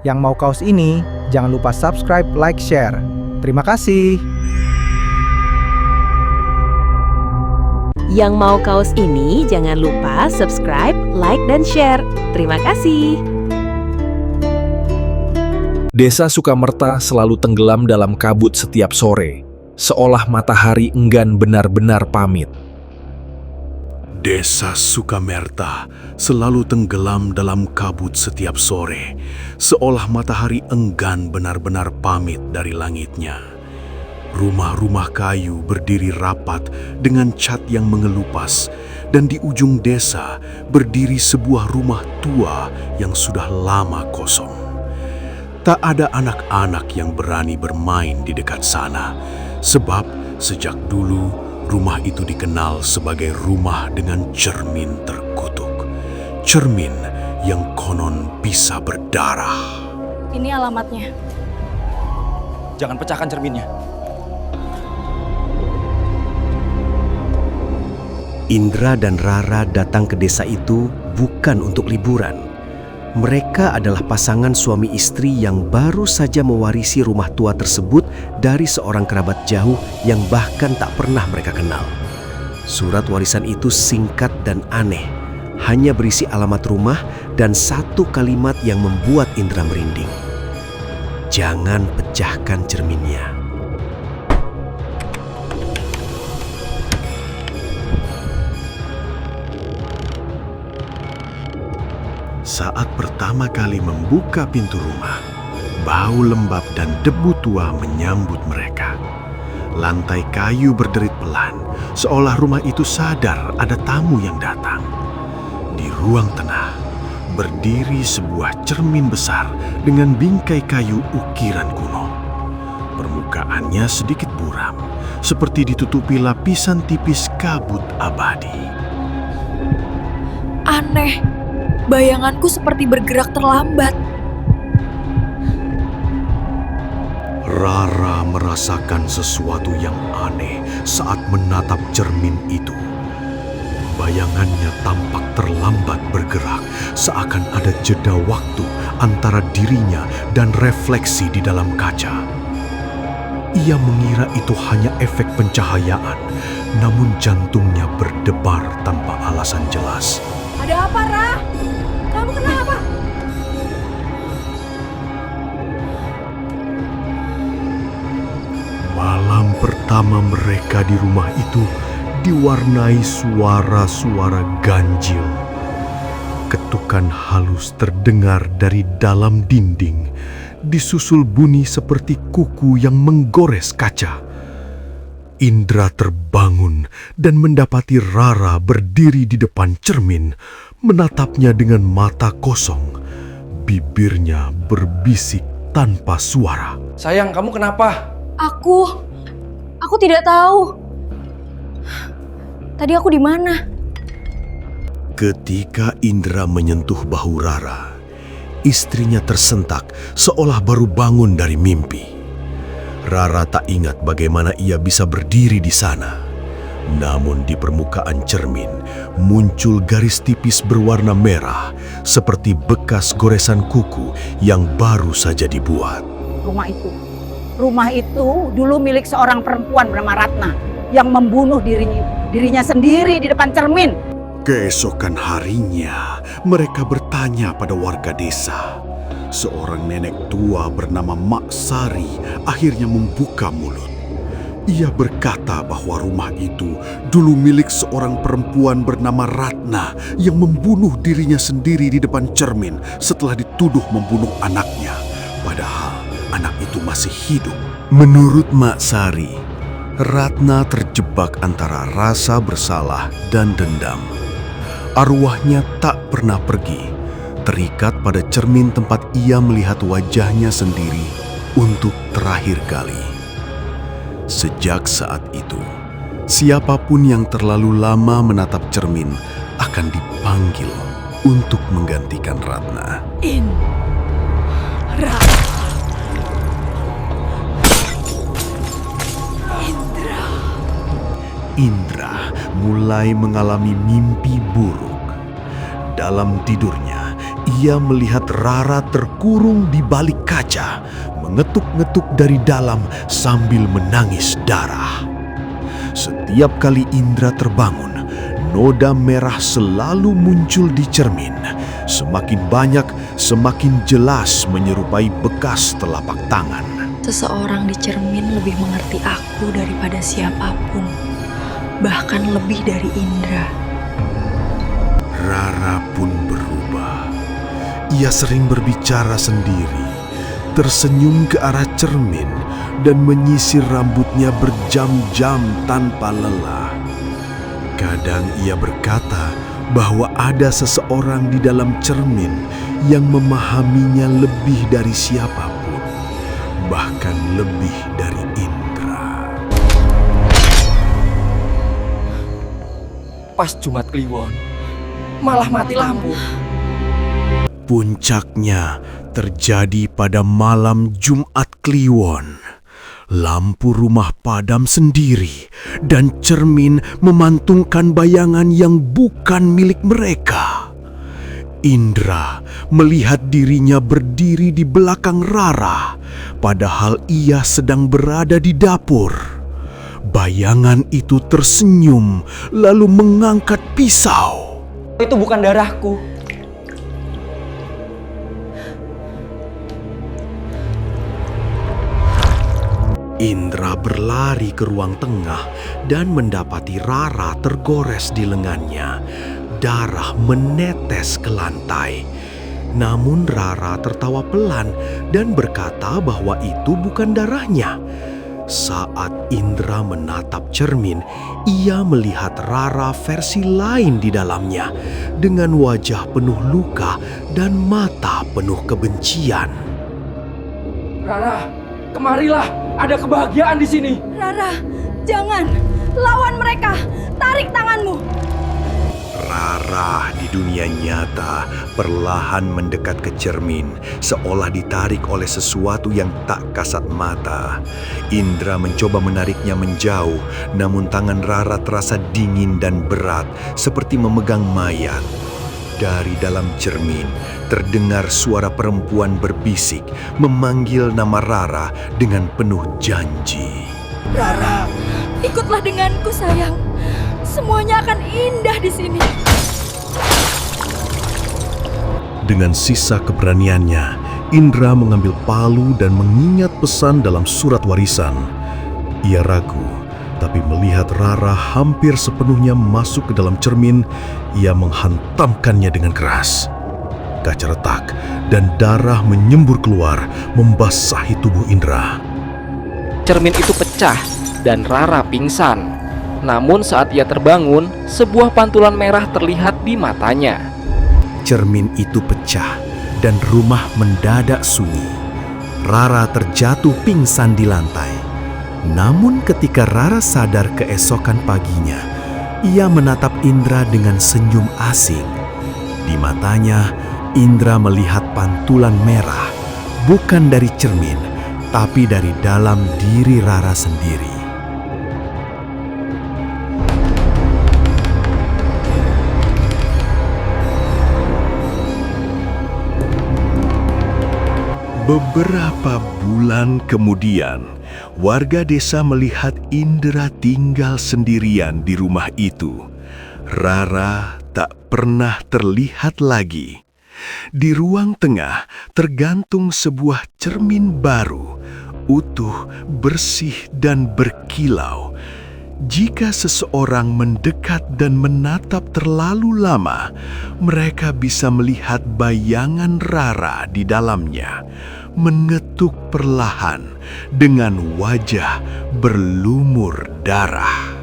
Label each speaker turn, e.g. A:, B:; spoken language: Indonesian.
A: Yang mau kaos ini, jangan lupa subscribe, like, share. Terima kasih.
B: Yang mau kaos ini jangan lupa subscribe, like, dan share. Terima kasih.
C: Desa Sukamerta selalu tenggelam dalam kabut setiap sore, seolah matahari enggan benar-benar pamit.
D: Desa Sukamerta selalu tenggelam dalam kabut setiap sore, seolah matahari enggan benar-benar pamit dari langitnya. Rumah-rumah kayu berdiri rapat dengan cat yang mengelupas, dan di ujung desa berdiri sebuah rumah tua yang sudah lama kosong. Tak ada anak-anak yang berani bermain di dekat sana, sebab sejak dulu rumah itu dikenal sebagai rumah dengan cermin terkutuk. Cermin yang konon bisa berdarah.
E: Ini alamatnya.
F: Jangan pecahkan cerminnya.
G: Indra dan Rara datang ke desa itu bukan untuk liburan. Mereka adalah pasangan suami istri yang baru saja mewarisi rumah tua tersebut dari seorang kerabat jauh yang bahkan tak pernah mereka kenal. Surat warisan itu singkat dan aneh, hanya berisi alamat rumah dan satu kalimat yang membuat Indra merinding. Jangan pecahkan cerminnya.
D: Saat pertama kali membuka pintu rumah, bau lembab dan debu tua menyambut mereka. Lantai kayu berderit pelan, seolah rumah itu sadar ada tamu yang datang. Di ruang tengah, berdiri sebuah cermin besar dengan bingkai kayu ukiran kuno. Permukaannya sedikit buram, seperti ditutupi lapisan tipis kabut abadi.
E: Aneh. Bayanganku seperti bergerak terlambat.
D: Rara merasakan sesuatu yang aneh saat menatap cermin itu. Bayangannya tampak terlambat bergerak, seakan ada jeda waktu antara dirinya dan refleksi di dalam kaca. Ia mengira itu hanya efek pencahayaan, namun jantungnya berdebar tanpa alasan jelas.
E: Ada apa, Ra? Kamu kenapa?
D: Malam pertama mereka di rumah itu diwarnai suara-suara ganjil. Ketukan halus terdengar dari dalam dinding, disusul bunyi seperti kuku yang menggores kaca. Indra terbangun dan mendapati Rara berdiri di depan cermin, menatapnya dengan mata kosong. Bibirnya berbisik tanpa suara.
F: Sayang, kamu kenapa?
E: Aku tidak tahu. Tadi aku di mana?
D: Ketika Indra menyentuh bahu Rara, istrinya tersentak seolah baru bangun dari mimpi. Rara tak ingat bagaimana ia bisa berdiri di sana. Namun di permukaan cermin muncul garis tipis berwarna merah seperti bekas goresan kuku yang baru saja dibuat.
H: Rumah itu dulu milik seorang perempuan bernama Ratna yang membunuh dirinya sendiri di depan cermin.
D: Keesokan harinya mereka bertanya pada warga desa. Seorang nenek tua bernama Mak Sari akhirnya membuka mulut. Ia berkata bahwa rumah itu dulu milik seorang perempuan bernama Ratna yang membunuh dirinya sendiri di depan cermin setelah dituduh membunuh anaknya. Padahal anak itu masih hidup. Menurut Mak Sari, Ratna terjebak antara rasa bersalah dan dendam. Arwahnya tak pernah pergi, terikat pada cermin tempat ia melihat wajahnya sendiri untuk terakhir kali. Sejak saat itu, siapapun yang terlalu lama menatap cermin akan dipanggil untuk menggantikan Ratna. Indra mulai mengalami mimpi buruk. Dalam tidurnya, ia melihat Rara terkurung di balik kaca, mengetuk-ngetuk dari dalam sambil menangis darah. Setiap kali Indra terbangun, noda merah selalu muncul di cermin. Semakin banyak, semakin jelas menyerupai bekas telapak tangan.
E: Seseorang di cermin lebih mengerti aku daripada siapapun. Bahkan lebih dari Indra.
D: Rara pun berubah. Ia sering berbicara sendiri, tersenyum ke arah cermin, dan menyisir rambutnya berjam-jam tanpa lelah. Kadang ia berkata bahwa ada seseorang di dalam cermin yang memahaminya lebih dari siapapun, bahkan lebih dari Indra.
F: Pas Jumat Kliwon, malah mati lampu.
D: Puncaknya terjadi pada malam Jumat Kliwon. Lampu rumah padam sendiri dan cermin memantungkan bayangan yang bukan milik mereka. Indra melihat dirinya berdiri di belakang Rara, padahal ia sedang berada di dapur. Bayangan itu tersenyum lalu mengangkat pisau.
F: Itu bukan darahku.
D: Indra berlari ke ruang tengah dan mendapati Rara tergores di lengannya. Darah menetes ke lantai. Namun Rara tertawa pelan dan berkata bahwa itu bukan darahnya. Saat Indra menatap cermin, ia melihat Rara versi lain di dalamnya, dengan wajah penuh luka dan mata penuh kebencian.
F: Rara, kemarilah. Ada kebahagiaan di sini.
E: Rara, jangan. Lawan mereka. Tarik tanganmu.
D: Rara di dunia nyata perlahan mendekat ke cermin, seolah ditarik oleh sesuatu yang tak kasat mata. Indra mencoba menariknya menjauh, namun tangan Rara terasa dingin dan berat, seperti memegang mayat. Dari dalam cermin, terdengar suara perempuan berbisik, memanggil nama Rara dengan penuh janji.
E: Rara, ikutlah denganku sayang. Semuanya akan indah di sini.
D: Dengan sisa keberaniannya, Indra mengambil palu dan mengingat pesan dalam surat warisan. Ia ragu, tapi melihat Rara hampir sepenuhnya masuk ke dalam cermin, ia menghantamkannya dengan keras. Kaca retak dan darah menyembur keluar, membasahi tubuh Indra.
I: Cermin itu pecah dan Rara pingsan. Namun saat ia terbangun, sebuah pantulan merah terlihat di matanya.
D: Cermin itu pecah dan rumah mendadak sunyi. Rara terjatuh pingsan di lantai. Namun ketika Rara sadar keesokan paginya, ia menatap Indra dengan senyum asing. Di matanya, Indra melihat pantulan merah, bukan dari cermin, tapi dari dalam diri Rara sendiri. Beberapa bulan kemudian, warga desa melihat Indra tinggal sendirian di rumah itu. Rara tak pernah terlihat lagi. Di ruang tengah tergantung sebuah cermin baru, utuh, bersih, dan berkilau. Jika seseorang mendekat dan menatap terlalu lama, mereka bisa melihat bayangan Rara di dalamnya, mengetuk perlahan dengan wajah berlumur darah.